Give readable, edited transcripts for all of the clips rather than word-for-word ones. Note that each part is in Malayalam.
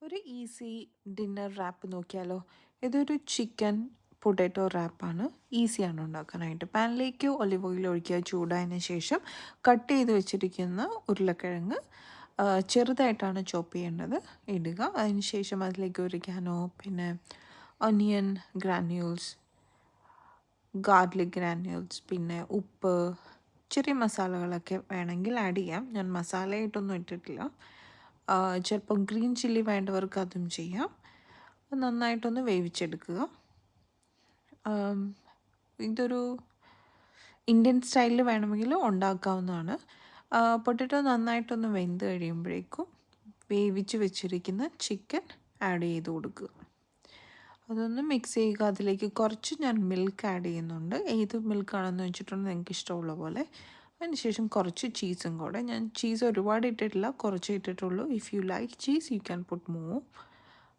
ഒരു ഈസി ഡിന്നർ റാപ്പ് നോക്കിയാലോ? ഇതൊരു ചിക്കൻ പൊട്ടാറ്റോ റാപ്പാണ്. ഈസിയാണ് ഉണ്ടാക്കാനായിട്ട്. പാനിലേക്ക് ഒലിവ് ഓയിൽ ഒഴിക്കുക. ചൂടായതിന് ശേഷം കട്ട് ചെയ്ത് വെച്ചിരിക്കുന്ന ഉരുളക്കിഴങ്ങ് ചെറുതായിട്ടാണ് ചോപ്പ് ചെയ്യേണ്ടത്, ഇടുക. അതിന് ശേഷം അതിലേക്ക് ഒരിക്കാനോ പിന്നെ ഒനിയൻ ഗ്രാന്യൂൾസ്, ഗാർലിക് ഗ്രാന്യൂൾസ്, പിന്നെ ഉപ്പ്, ചെറിയ മസാലകളൊക്കെ വേണമെങ്കിൽ ആഡ് ചെയ്യാം. ഞാൻ മസാലയായിട്ടൊന്നും ഇട്ടിട്ടില്ല. ചിലപ്പം ഗ്രീൻ ചില്ലി വേണ്ടവർക്ക് അതും ചെയ്യാം. നന്നായിട്ടൊന്ന് വേവിച്ചെടുക്കുക. ഇതൊരു ഇന്ത്യൻ സ്റ്റൈലിൽ വേണമെങ്കിൽ ഉണ്ടാക്കാവുന്നതാണ്. പൊട്ടറ്റോ നന്നായിട്ടൊന്ന് വെന്ത് കഴിയുമ്പോഴേക്കും വേവിച്ച് വെച്ചിരിക്കുന്ന ചിക്കൻ ആഡ് ചെയ്ത് കൊടുക്കുക. അതൊന്ന് മിക്സ് ചെയ്യുക. അതിലേക്ക് കുറച്ച് ഞാൻ മിൽക്ക് ആഡ് ചെയ്യുന്നുണ്ട്. ഏത് മിൽക്കാണെന്ന് വെച്ചിട്ടുണ്ടെങ്കിൽ നിങ്ങൾക്ക് ഇഷ്ടമുള്ള പോലെ. അതിനുശേഷം കുറച്ച് ചീസും കൂടെ. ഞാൻ ചീസ് ഒരുപാട് ഇട്ടിട്ടില്ല, കുറച്ച് ഇട്ടിട്ടുള്ളൂ. If you like cheese you can put more.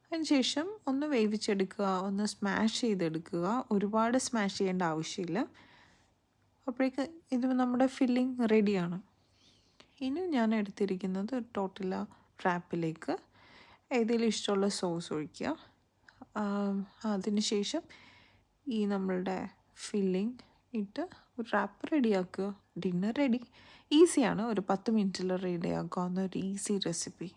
അതിനുശേഷം ഒന്ന് വേവിച്ചെടുക്കുക, ഒന്ന് സ്മാഷ് ചെയ്തെടുക്കുക. ഒരുപാട് സ്മാഷ് ചെയ്യേണ്ട ആവശ്യമില്ല. അപ്പോഴേക്ക് ഇത് നമ്മുടെ ഫില്ലിംഗ് റെഡിയാണ്. ഇനി ഞാൻ എടുത്തിരിക്കുന്നത് ടോട്ടല റാപ്പിലേക്ക് ഏതെങ്കിലും ഇഷ്ടമുള്ള സോസ് ഒഴിക്കുക. അതിനുശേഷം ഈ നമ്മളുടെ ഫില്ലിംഗ് ഇട്ട് ഒരു റാപ്പ് റെഡിയാക്കുക. Dinner ready. ഈസിയാണ്. ഒരു 10 മിനിറ്റിൽ റെഡിയാക്കാവുന്ന ഒരു ഈസി റെസിപ്പി.